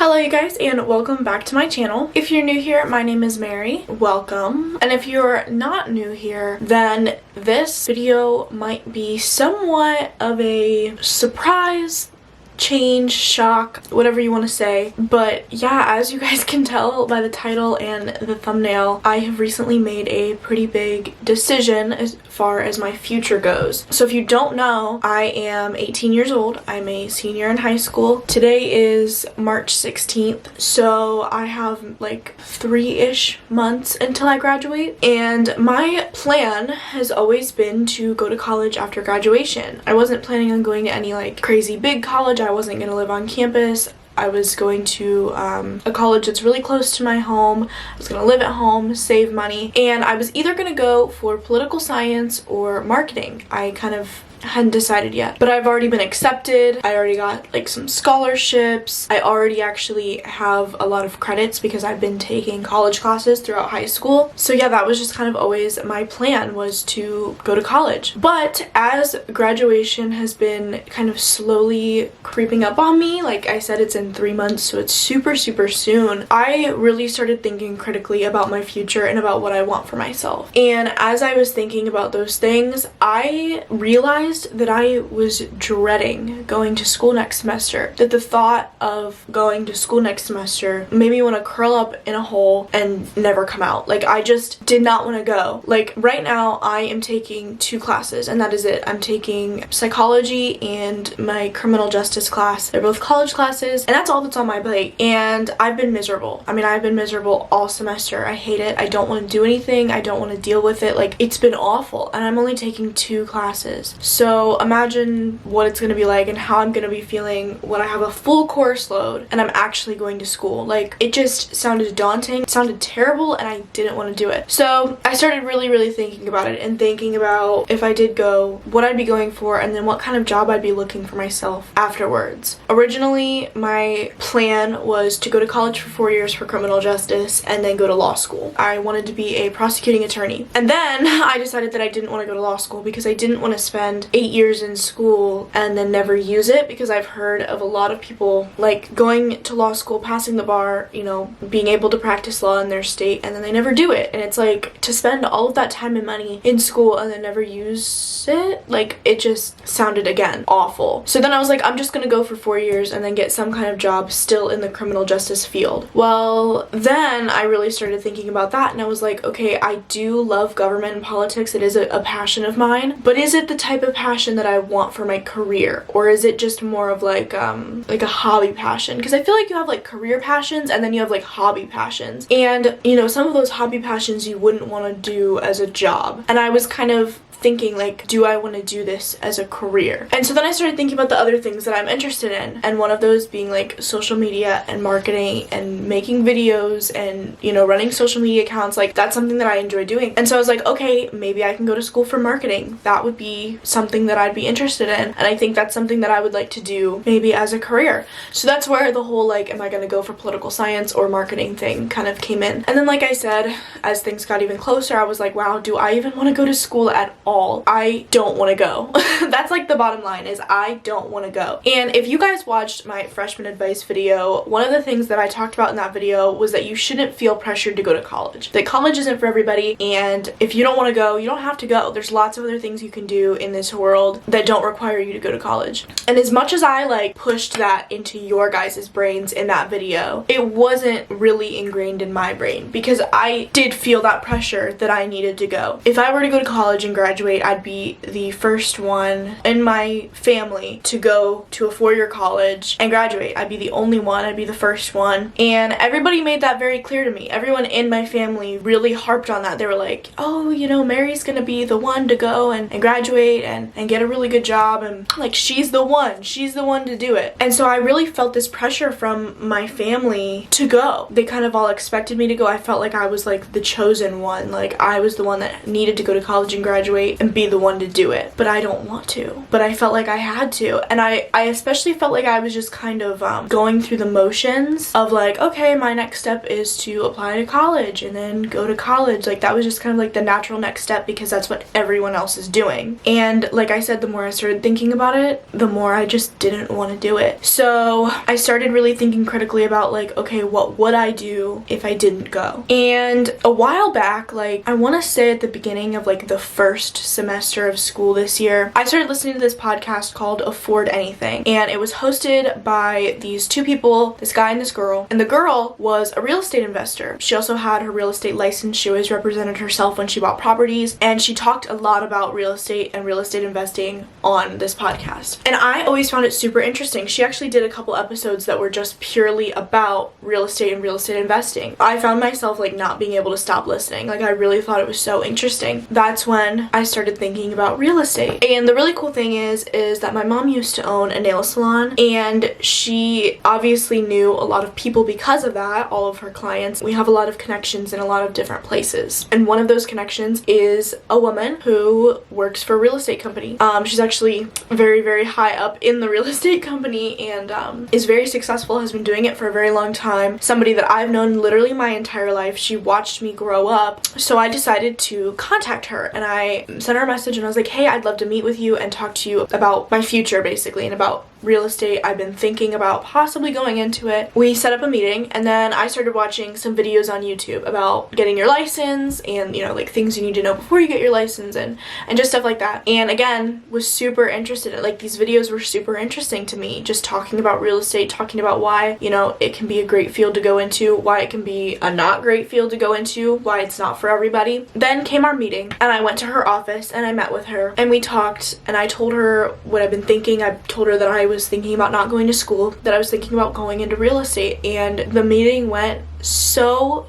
Hello you guys, and welcome back to my channel. If you're new here, my name is Mary. Welcome. And if you're not new here, then this video might be somewhat of a surprise, change, shock, whatever you want to say. But yeah, as you guys can tell by the title and the thumbnail, I have recently made a pretty big decision as far as my future goes. So if you don't know, I am 18 years old. I'm a senior in high school. Today is March 16th, so I have like 3-ish months until I graduate. And my plan has always been to go to college after graduation. I wasn't planning on going to any like crazy big college. I wasn't going to live on campus. I was going to a college that's really close to my home. I was going to live at home, save money, and I was either going to go for political science or marketing. I kind of hadn't decided yet, but I've already been accepted. I already got like some scholarships. I already actually have a lot of credits because I've been taking college classes throughout high school. So yeah, that was just kind of always my plan, was to go to college. But as graduation has been kind of slowly creeping up on me, like I said, it's in 3 months, so it's super soon, I really started thinking critically about my future and about what I want for myself. And as I was thinking about those things, I realized that I was dreading going to school next semester. That the thought of going to school next semester made me want to curl up in a hole and never come out. Like, I just did not want to go. Like, right now I am taking 2 classes and that is it. I'm taking psychology and my criminal justice class. They're both college classes and that's all that's on my plate. And I've been miserable. I mean, I've been miserable all semester. I hate it. I don't want to do anything. I don't want to deal with it. Like, it's been awful and I'm only taking 2 classes. So imagine what it's going to be like and how I'm going to be feeling when I have a full course load and I'm actually going to school. Like, it just sounded daunting, it sounded terrible, and I didn't want to do it. So I started really thinking about it and thinking about, if I did go, what I'd be going for and then what kind of job I'd be looking for myself afterwards. Originally, my plan was to go to college for 4 years for criminal justice and then go to law school. I wanted to be a prosecuting attorney. And then I decided that I didn't want to go to law school because I didn't want to spend 8 years in school and then never use it, because I've heard of a lot of people like going to law school, passing the bar, you know, being able to practice law in their state, and then they never do it. And it's like, to spend all of that time and money in school and then never use it, like, it just sounded, again, awful. So then I was like, I'm just gonna go for 4 years and then get some kind of job still in the criminal justice field. Well, then I really started thinking about that and I was like, okay, I do love government and politics. It is a passion of mine, but is it the type of passion that I want for my career, or is it just more of like a hobby passion? Because I feel like you have like career passions and then you have like hobby passions, and you know, some of those hobby passions you wouldn't want to do as a job. And I was kind of thinking, like, do I want to do this as a career? And so then I started thinking about the other things that I'm interested in, and one of those being like social media and marketing and making videos and, you know, running social media accounts. Like, that's something that I enjoy doing. And so I was like, okay, maybe I can go to school for marketing. That would be something that I'd be interested in, and I think that's something that I would like to do maybe as a career. So that's where the whole like, am I going to go for political science or marketing thing kind of came in. And then, like I said, as things got even closer, I was like, wow, do I even want to go to school at all? I don't want to go. That's like the bottom line, is I don't want to go. And if you guys watched my freshman advice video, one of the things that I talked about in that video was that you shouldn't feel pressured to go to college. That college isn't for everybody, and if you don't want to go, you don't have to go. There's lots of other things you can do in this world that don't require you to go to college. And as much as I like pushed that into your guys' brains in that video, it wasn't really ingrained in my brain, because I did feel that pressure that I needed to go. If I were to go to college and graduate, I'd be the first one in my family to go to a 4-year college and graduate. I'd be the only one. I'd be the first one. And everybody made that very clear to me. Everyone in my family really harped on that. They were like, oh, you know, Mary's gonna be the one to go and graduate and get a really good job, and like, she's the one to do it. And so I really felt this pressure from my family to go. They kind of all expected me to go. I felt like I was like the chosen one. Like, I was the one that needed to go to college and graduate. graduate and be the one to do it, but I don't want to. But I felt like I had to, and I especially felt like I was just kind of going through the motions of like, okay, my next step is to apply to college and then go to college. Like that was just kind of like the natural next step because that's what everyone else is doing. And like I said, the more I started thinking about it, the more I just didn't want to do it. So I started really thinking critically about like, okay, what would I do if I didn't go? And a while back, like I want to say at the beginning of like the first semester of school this year, I started listening to this podcast called Afford Anything, and it was hosted by these two people, this guy and this girl, and the girl was a real estate investor. She also had her real estate license. She always represented herself when she bought properties, and she talked a lot about real estate and real estate investing on this podcast, and I always found it super interesting. She actually did a couple episodes that were just purely about real estate and real estate investing. I found myself like not being able to stop listening. Like I really thought it was so interesting. That's when I started thinking about real estate. And the really cool thing is that my mom used to own a nail salon, and she obviously knew a lot of people because of that, all of her clients. We have a lot of connections in a lot of different places, and one of those connections is a woman who works for a real estate company. She's actually very, very high up in the real estate company and is very successful, has been doing it for a very long time. Somebody that I've known literally my entire life. She watched me grow up. So I decided to contact her, and I sent her a message and I was like, hey, I'd love to meet with you and talk to you about my future basically and about real estate. I've been thinking about possibly going into it. We set up a meeting, and then I started watching some videos on YouTube about getting your license and, you know, like things you need to know before you get your license and just stuff like that. And again, was super interested in it. Like these videos were super interesting to me, just talking about real estate, talking about why, you know, it can be a great field to go into, why it can be a not great field to go into, why it's not for everybody. Then came our meeting, and I went to her office and I met with her and we talked, and I told her what I've been thinking. I told her that I was thinking about not going to school, that I was thinking about going into real estate, and the meeting went so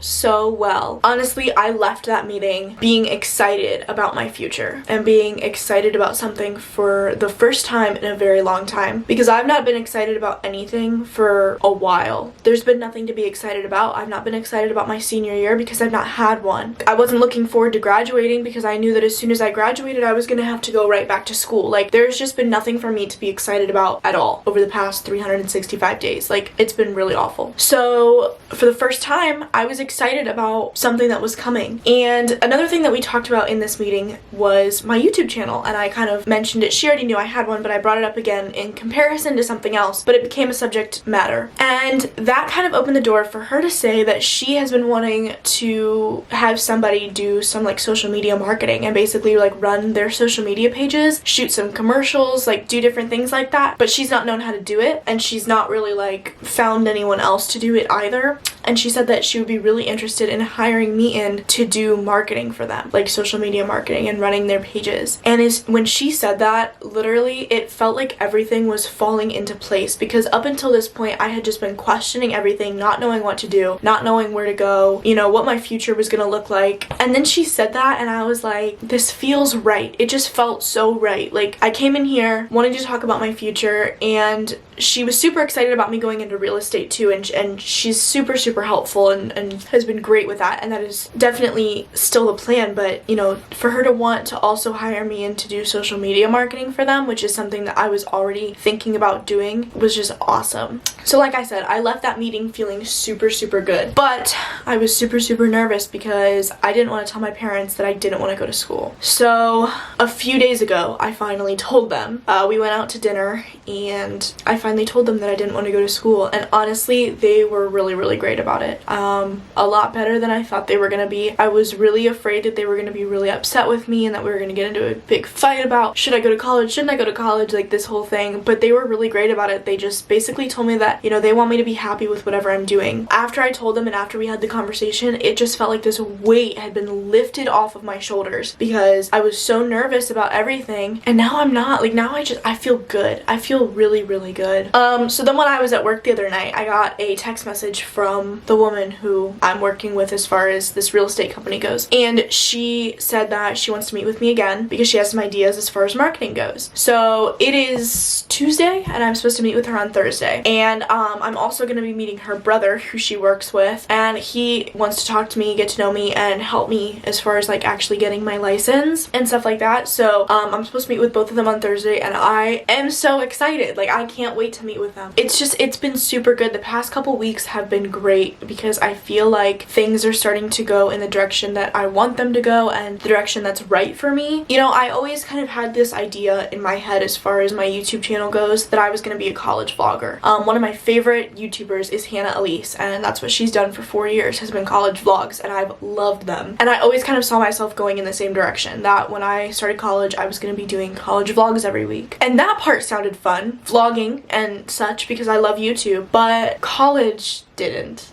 well. Honestly, I left that meeting being excited about my future and being excited about something for the first time in a very long time, because I've not been excited about anything for a while. There's been nothing to be excited about. I've not been excited about my senior year because I've not had one. I wasn't looking forward to graduating because I knew that as soon as I graduated I was gonna have to go right back to school. Like there's just been nothing for me to be excited about at all over the past 365 days. Like it's been really awful. So for the first time I was excited about something that was coming. And another thing that we talked about in this meeting was my YouTube channel, and I kind of mentioned it. She already knew I had one, but I brought it up again in comparison to something else, but it became a subject matter. And that kind of opened the door for her to say that she has been wanting to have somebody do some like social media marketing and basically like run their social media pages, shoot some commercials, like do different things like that, but she's not known how to do it, and she's not really like found anyone else to do it either. And she said that she would be really interested in hiring me in to do marketing for them, like social media marketing and running their pages. And when she said that, literally it felt like everything was falling into place, because up until this point I had just been questioning everything, not knowing what to do, not knowing where to go, you know, what my future was gonna look like. And then she said that and I was like, this feels right. It just felt so right. Like I came in here wanting to talk about my future, and she was super excited about me going into real estate too, and she's super helpful and has been great with that, and that is definitely still the plan. But you know, for her to want to also hire me in to do social media marketing for them, which is something that I was already thinking about doing, was just awesome. So like I said, I left that meeting feeling super good, but I was super nervous because I didn't want to tell my parents that I didn't want to go to school. So a few days ago I finally told them. We went out to dinner and I finally told them that I didn't want to go to school, and honestly they were really great about it. A lot better than I thought they were gonna be. I was really afraid that they were gonna be really upset with me and that we were gonna get into a big fight about should I go to college, shouldn't I go to college, like this whole thing. But they were really great about it. They just basically told me that, you know, they want me to be happy with whatever I'm doing. After I told them and after we had the conversation, it just felt like this weight had been lifted off of my shoulders, because I was so nervous about everything, and now I'm not. Like now I feel good. I feel really good. So then when I was at work the other night, I got a text message from from the woman who I'm working with as far as this real estate company goes. And she said that she wants to meet with me again because she has some ideas as far as marketing goes. So it is Tuesday and I'm supposed to meet with her on Thursday. And I'm also going to be meeting her brother who she works with, and he wants to talk to me, get to know me, and help me as far as like actually getting my license and stuff like that. So I'm supposed to meet with both of them on Thursday, and I am so excited. Like, I can't wait to meet with them. It's been super good. The past couple weeks have been great because I feel like things are starting to go in the direction that I want them to go and the direction that's right for me. You know, I always kind of had this idea in my head as far as my YouTube channel goes that I was going to be a college vlogger. One of my favorite YouTubers is Hannah Elise, and that's what she's done for 4 years, has been college vlogs, and I've loved them. And I always kind of saw myself going in the same direction, that when I started college, I was going to be doing college vlogs every week. And that part sounded fun, vlogging and such, because I love YouTube, but college didn't.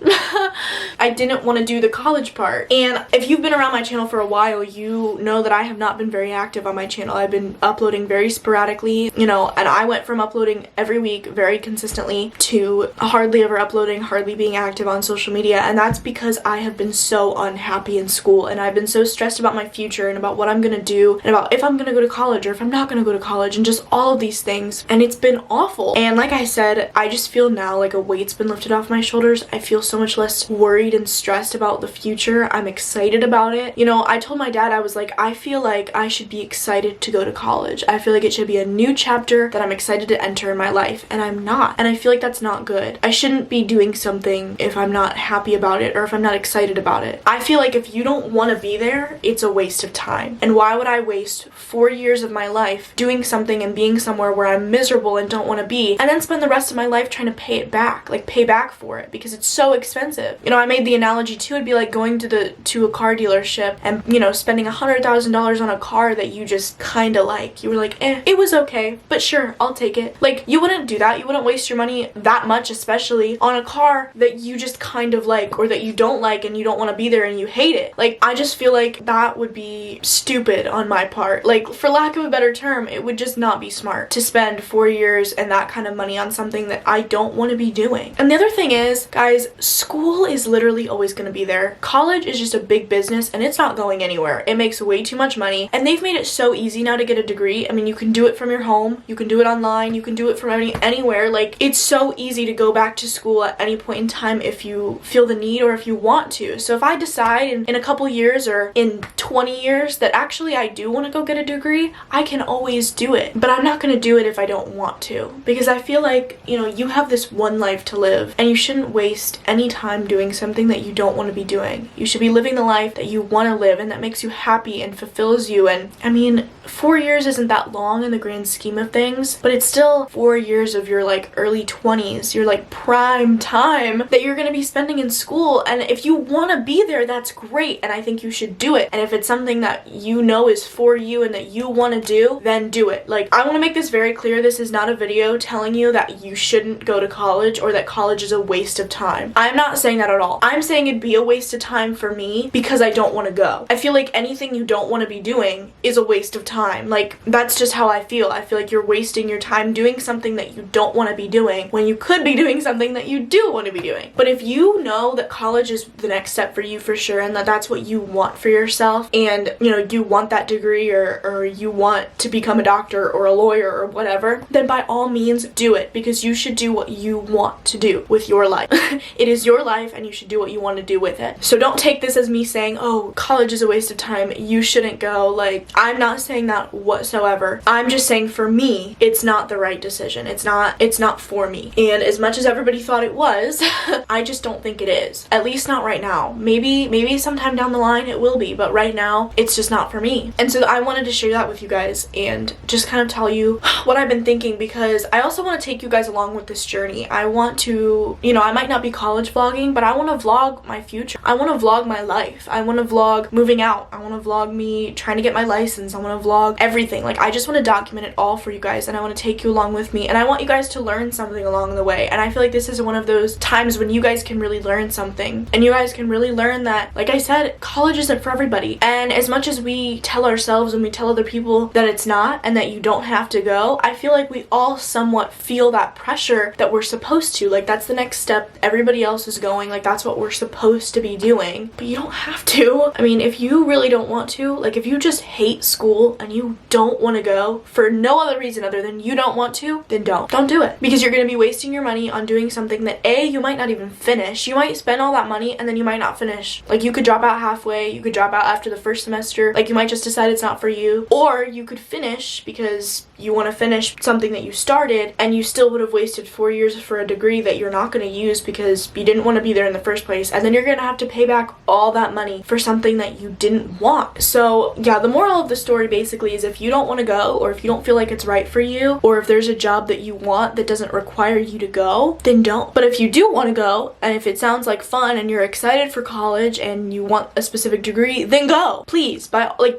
I didn't want to do the college part. And if you've been around my channel for a while, you know that I have not been very active on my channel. I've been uploading very sporadically, you know, and I went from uploading every week very consistently to hardly ever uploading, hardly being active on social media. And that's because I have been so unhappy in school, and I've been so stressed about my future and about what I'm gonna do and about if I'm gonna go to college or if I'm not gonna go to college and just all of these things. And it's been awful. And like I said, I just feel now like a weight's been lifted off my shoulders. I feel so much less worried and stressed about the future. I'm excited about it. You know, I told my dad, I was like, I feel like I should be excited to go to college. I feel like it should be a new chapter that I'm excited to enter in my life, and I'm not. And I feel like that's not good. I shouldn't be doing something if I'm not happy about it or if I'm not excited about it. I feel like if you don't want to be there, it's a waste of time. And why would I waste 4 years of my life doing something and being somewhere where I'm miserable and don't want to be, and then spend the rest of my life trying to pay it back, like pay back for it, because it's so expensive. You know, I made the analogy too, it'd be like going to a car dealership and, you know, spending $100,000 on a car that you just kind of like. You were like, it was okay, but sure, I'll take it. Like, you wouldn't do that. You wouldn't waste your money that much, especially on a car that you just kind of like, or that you don't like and you don't want to be there and you hate it. Like, I just feel like that would be stupid on my part. Like, for lack of a better term, it would just not be smart to spend 4 years and that kind of money on something that I don't want to be doing. And the other thing is, guys, school is literally always going to be there. College is just a big business and it's not going anywhere. It makes way too much money, and they've made it so easy now to get a degree. I mean, you can do it from your home, you can do it online, you can do it from anywhere. Like, it's so easy to go back to school at any point in time if you feel the need or if you want to. So if I decide in a couple years or in 20 years that actually I do want to go get a degree, I can always do it. But I'm not going to do it if I don't want to, because I feel like, you know, you have this one life to live and you shouldn't waste any time doing something that you don't want to be doing. You should be living the life that you want to live and that makes you happy and fulfills you. And I mean, 4 years isn't that long in the grand scheme of things, but it's still 4 years of your like early 20s, your like prime time that you're going to be spending in school. And if you want to be there, that's great, and I think you should do it. And if it's something that you know is for you and that you want to do, then do it. Like, I want to make this very clear, this is not a video telling you that you shouldn't go to college or that college is a waste of time. I'm not saying that at all. I'm saying it'd be a waste of time for me because I don't want to go. I feel like anything you don't want to be doing is a waste of time. Like, that's just how I feel. I feel like you're wasting your time doing something that you don't want to be doing when you could be doing something that you do want to be doing. But if you know that college is the next step for you for sure, and that that's what you want for yourself, and you know, you want that degree or you want to become a doctor or a lawyer or whatever, then by all means do it, because you should do what you want to do with your life. It is your life and you should do what you want to do with it. So don't take this as me saying, oh, college is a waste of time, you shouldn't go. Like, I'm not saying that whatsoever. I'm just saying, for me, it's not the right decision. It's not for me. And as much as everybody thought it was, I just don't think it is. At least not right now. Maybe sometime down the line it will be, but right now it's just not for me. And so I wanted to share that with you guys and just kind of tell you what I've been thinking, because I also want to take you guys along with this journey. I want to, you know, I might not be college vlogging, but I want to vlog my future. I want to vlog my life. I want to vlog moving out. I want to vlog me trying to get my license. I want to vlog everything. Like, I just want to document it all for you guys, and I want to take you along with me, and I want you guys to learn something along the way. And I feel like this is one of those times when you guys can really learn something, and you guys can really learn that, like I said, college isn't for everybody. And as much as we tell ourselves and we tell other people that it's not and that you don't have to go, I feel like we all somewhat feel that pressure that we're supposed to. Like, that's the next step. Everybody else else is going. Like, that's what we're supposed to be doing, but you don't have to. I mean, if you really don't want to, like, if you just hate school and you don't want to go for no other reason other than you don't want to, then don't do it, because you're going to be wasting your money on doing something that A, you might not even finish. You might spend all that money and then you might not finish. Like, you could drop out halfway, you could drop out after the first semester, like, you might just decide it's not for you, or you could finish because you want to finish something that you started, and you still would have wasted 4 years for a degree that you're not going to use because you didn't want to be there in the first place, and then you're going to have to pay back all that money for something that you didn't want. So yeah, the moral of the story basically is, if you don't want to go, or if you don't feel like it's right for you, or if there's a job that you want that doesn't require you to go, then don't. But if you do want to go, and if it sounds like fun and you're excited for college and you want a specific degree, then go. Please,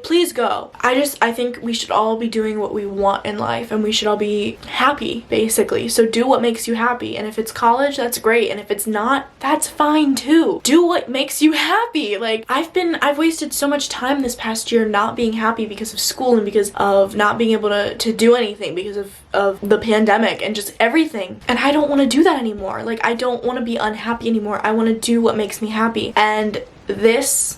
please go. I think we should all be doing what we want in life, and we should all be happy, basically. So do what makes you happy, and if it's college, that's great, and if it's not, that's fine too. Do what makes you happy. Like, I've wasted so much time this past year not being happy because of school, and because of not being able to do anything because of the pandemic and just everything, and I don't want to do that anymore. Like, I don't want to be unhappy anymore. I want to do what makes me happy, and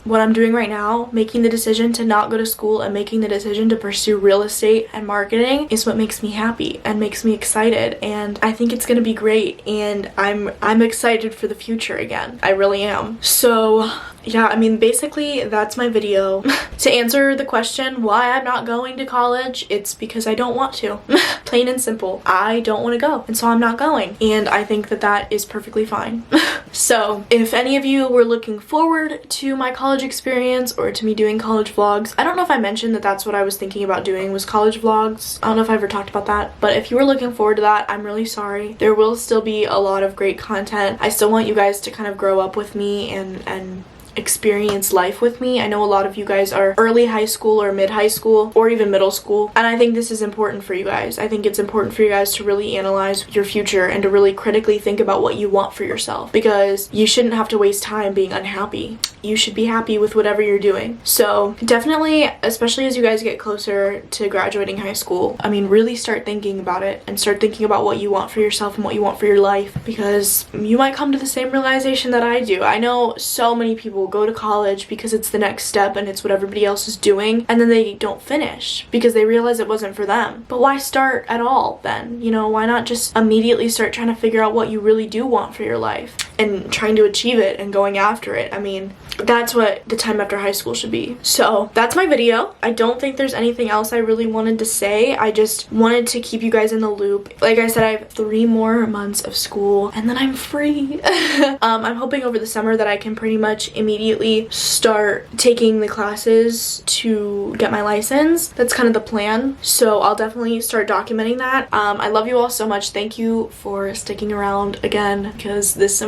what I'm doing right now, making the decision to not go to school and making the decision to pursue real estate and marketing, is what makes me happy and makes me excited, and I think it's gonna be great, and I'm excited for the future again. I really am. So yeah, I mean, basically that's my video. To answer the question why I'm not going to college, it's because I don't want to. Plain and simple. I don't want to go, and so I'm not going, and I think that is perfectly fine. So if any of you were looking forward to my college experience or to me doing college vlogs, I don't know if I mentioned that that's what I was thinking about doing, was college vlogs. I don't know if I ever talked about that, but if you were looking forward to that, I'm really sorry. There will still be a lot of great content. I still want you guys to kind of grow up with me and experience life with me. I know a lot of you guys are early high school or mid high school or even middle school, and I think this is important for you guys. I think it's important for you guys to really analyze your future and to really critically think about what you want for yourself, because you shouldn't have to waste time being unhappy. You should be happy with whatever you're doing. So definitely, especially as you guys get closer to graduating high school, I mean, really start thinking about it and start thinking about what you want for yourself and what you want for your life, because you might come to the same realization that I do. I know so many people go to college because it's the next step and it's what everybody else is doing, and then they don't finish because they realize it wasn't for them. But why start at all then? You know, why not just immediately start trying to figure out what you really do want for your life and trying to achieve it and going after it? I mean, that's what the time after high school should be. So that's my video. I don't think there's anything else I really wanted to say. I just wanted to keep you guys in the loop. Like I said, I have 3 more months of school and then I'm free. I'm hoping over the summer that I can pretty much immediately start taking the classes to get my license. That's kind of the plan. So I'll definitely start documenting that. I love you all so much. Thank you for sticking around again, because these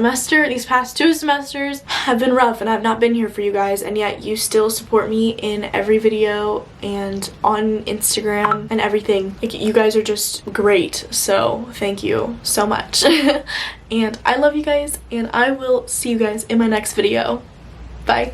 past 2 semesters have been rough and I've not been here for you guys, and yet you still support me in every video and on Instagram and everything. Like, you guys are just great, so thank you so much. And I love you guys, and I will see you guys in my next video. Bye.